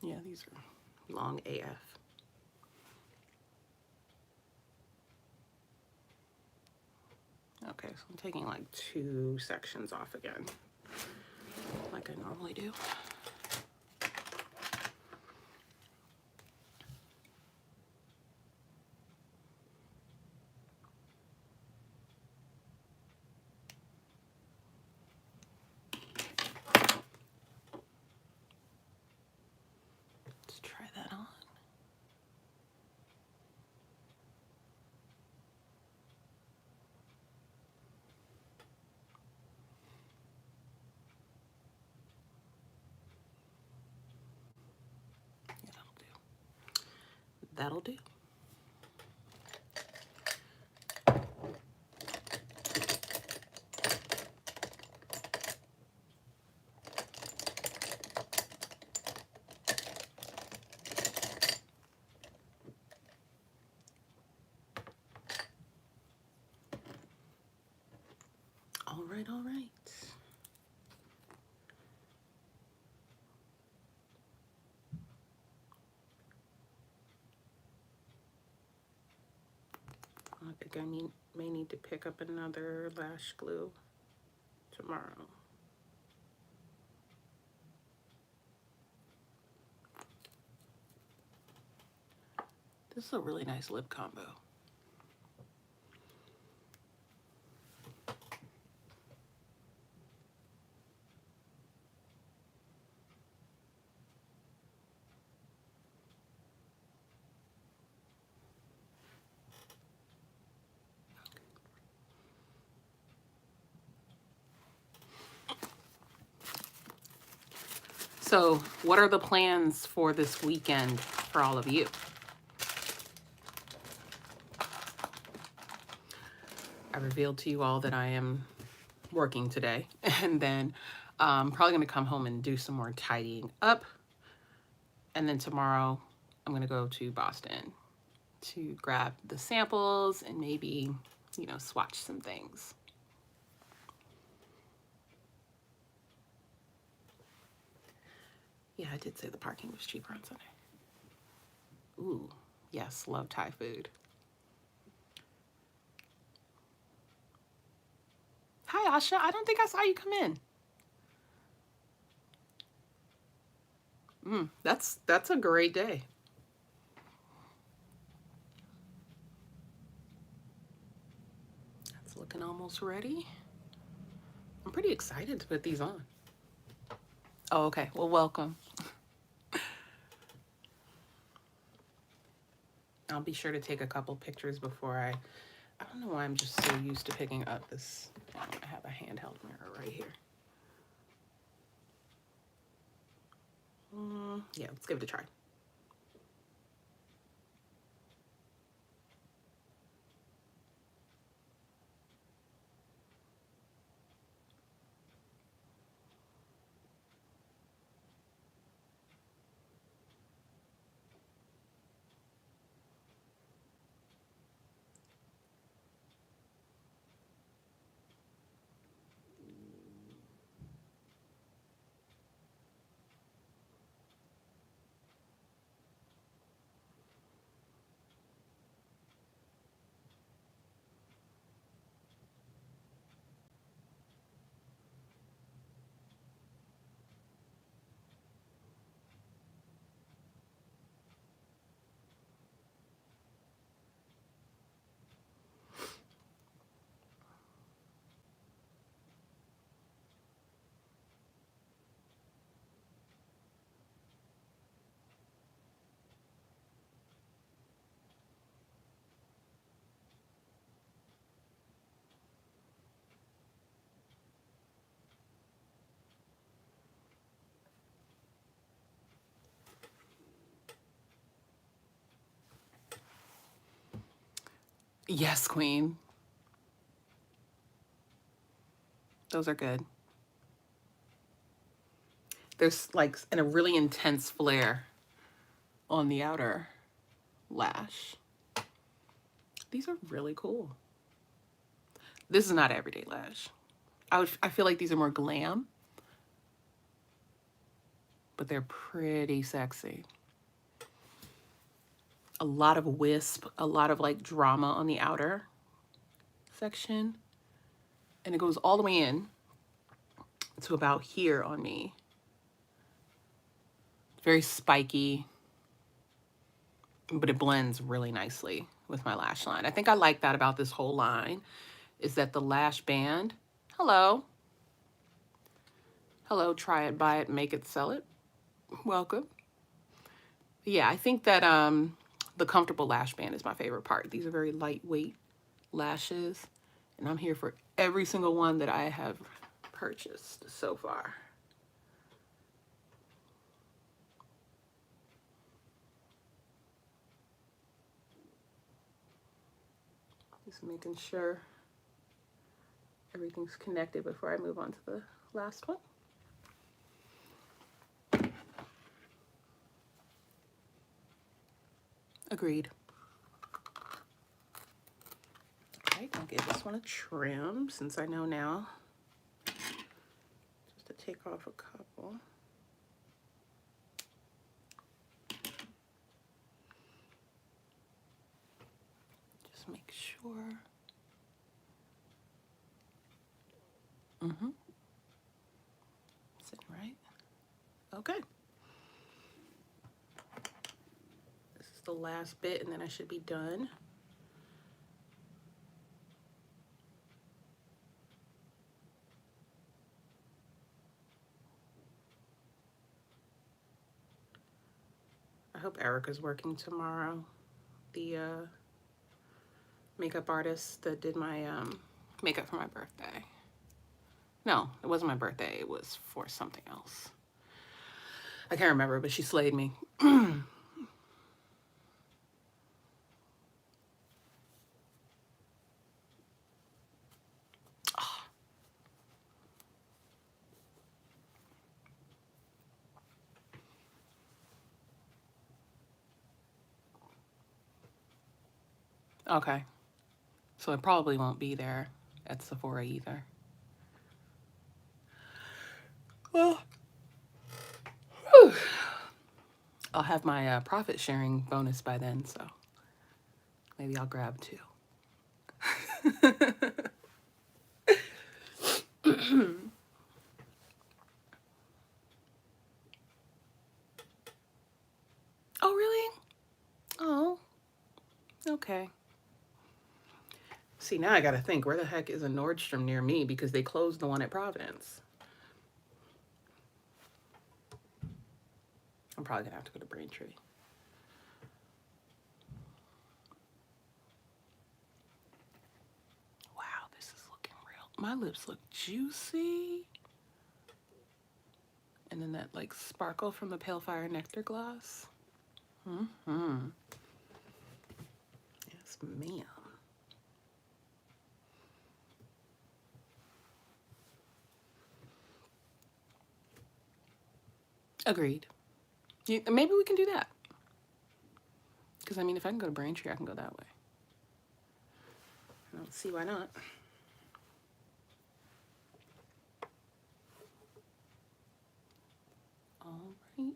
Yeah, these are long AF. Okay, so I'm taking like 2 sections off again, like I normally do. Let's try that on. Yeah, that'll do. That'll do. All right, all right. think I may need to pick up another lash glue tomorrow. This is a really nice lip combo. So, what are the plans for this weekend for all of you? I revealed to you all that I am working today, and then probably going to come home and do some more tidying up. And then tomorrow, I'm going to go to Boston to grab the samples and maybe, you know, swatch some things. Yeah, I did say the parking was cheaper on Sunday. Ooh, yes, love Thai food. Hi, Asha. I don't think I saw you come in. That's a great day. It's looking almost ready. I'm pretty excited to put these on. Oh, okay. Well, welcome. I'll be sure to take a couple pictures before I don't know why I'm just so used to picking up this. I have a handheld mirror right here. Yeah, let's give it a try. Yes, Queen. Those are good. There's like a really intense flare on the outer lash. These are really cool. This is not everyday lash. I feel like these are more glam, but they're pretty sexy. A lot of wisp, a lot of like drama on the outer section. And it goes all the way in to about here on me. Very spiky, but it blends really nicely with my lash line. I think I like that about this whole line, is that the lash band, hello, try it, buy it, make it, sell it, welcome. Yeah, I think that the comfortable lash band is my favorite part. These are very lightweight lashes, and I'm here for every single one that I have purchased so far. Just making sure everything's connected before I move on to the last one. Agreed. All right, I'll give this one a trim since I know now. Just to take off a couple. Just just make sure. Sitting right. Okay. This is the last bit, and then I should be done. I hope Erica's working tomorrow. The makeup artist that did my makeup for my birthday. No, it wasn't my birthday. It was for something else. I can't remember, but she slayed me. Okay. So I probably won't be there at Sephora either. Well, whew. I'll have my profit sharing bonus by then, so maybe I'll grab two. Oh, really? Oh, okay. See, now I gotta think, where the heck is a Nordstrom near me? Because they closed the one at Providence. I'm probably gonna have to go to Braintree. Wow, this is looking real. My lips look juicy. And then that like sparkle from the Pale Fire Nectar Gloss. Yes, ma'am. Agreed. Maybe we can do that. Because, I mean, if I can go to Braintree, I can go that way. I don't see why not. All right.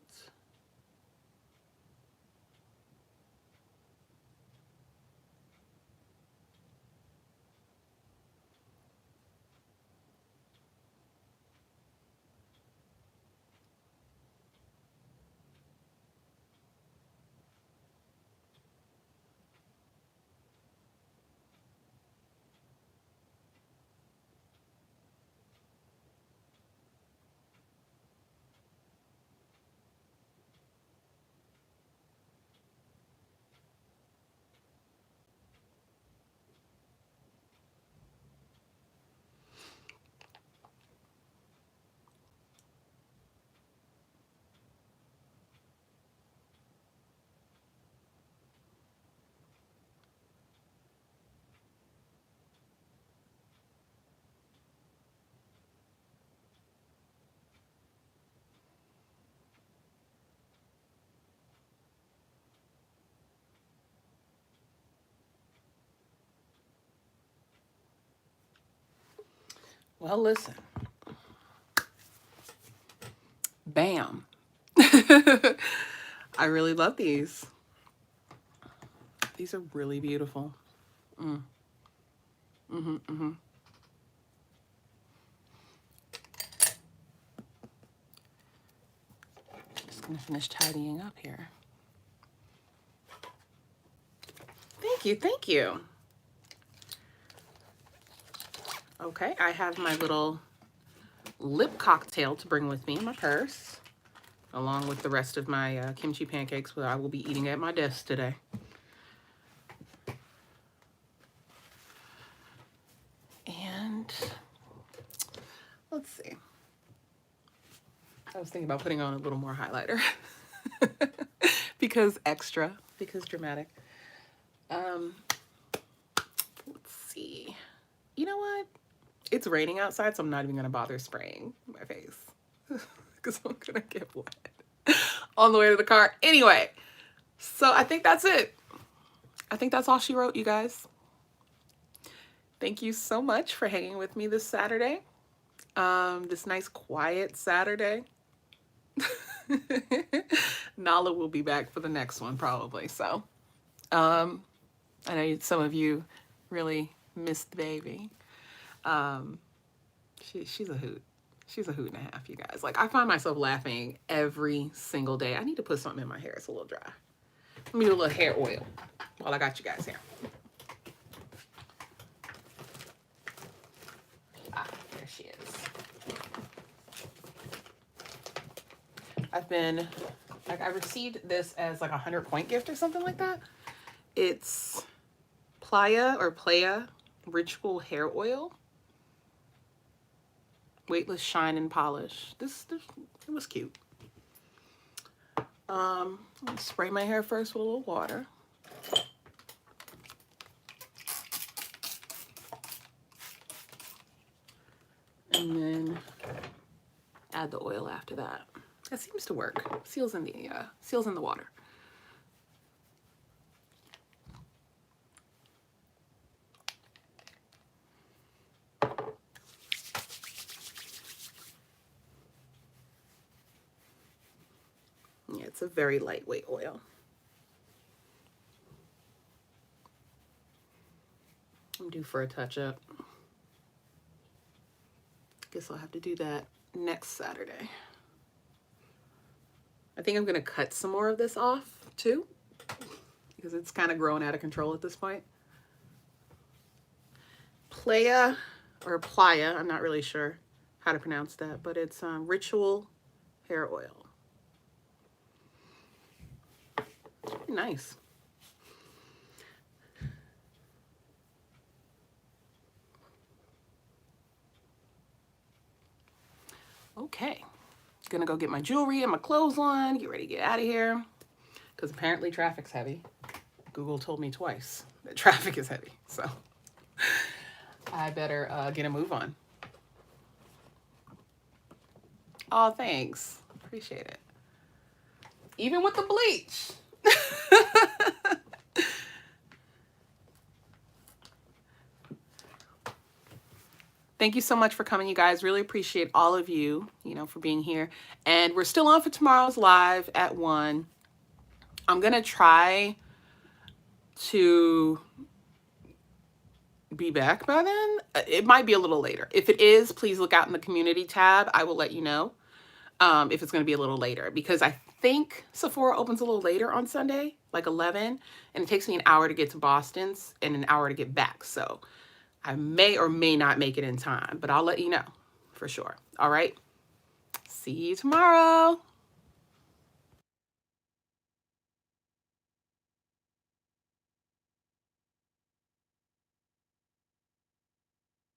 Well, listen. Bam. I really love these. These are really beautiful. Just gonna finish tidying up here. Thank you, thank you. Okay, I have my little lip cocktail to bring with me in my purse, along with the rest of my kimchi pancakes that I will be eating at my desk today. And let's see. I was thinking about putting on a little more highlighter because extra, because dramatic. Let's see. You know what? It's raining outside, so I'm not even gonna bother spraying my face because I'm gonna get wet on the way to the car. Anyway, so I think that's it. I think that's all she wrote, you guys. Thank you so much for hanging with me this Saturday. This nice quiet Saturday. Nala will be back for the next one probably. So, I know some of you really missed the baby. She's a hoot. She's a hoot and a half, you guys. Like, I find myself laughing every single day. I need to put something in my hair. It's a little dry. Let me do a little hair oil while I got you guys here. Ah, there she is. I received this as like a 100-point gift or something like that. It's Playa Ritual Hair Oil. Weightless shine and polish. This it was cute. Let me spray my hair first with a little water. And then add the oil after that. That seems to work. Seals in the water. Yeah, it's a very lightweight oil. I'm due for a touch-up. Guess I'll have to do that next Saturday. I think I'm going to cut some more of this off too, because it's kind of growing out of control at this point. Playa, I'm not really sure how to pronounce that, but it's Ritual Hair Oil. Nice. Okay, gonna go get my jewelry and my clothes on, get ready to get out of here, because apparently traffic's heavy. Google told me twice that traffic is heavy, so I better get a move on. Oh, thanks. Appreciate it. Even with the bleach. Thank you so much for coming, you guys. Really appreciate all of you, for being here. And we're still on for tomorrow's live at 1. I'm going to try to be back by then. It might be a little later. If it is, please look out in the community tab. I will let you know if it's going to be a little later, because I think Sephora opens a little later on Sunday, like 11, and it takes me an hour to get to Boston's and an hour to get back. So I may or may not make it in time, but I'll let you know for sure. All right. See you tomorrow.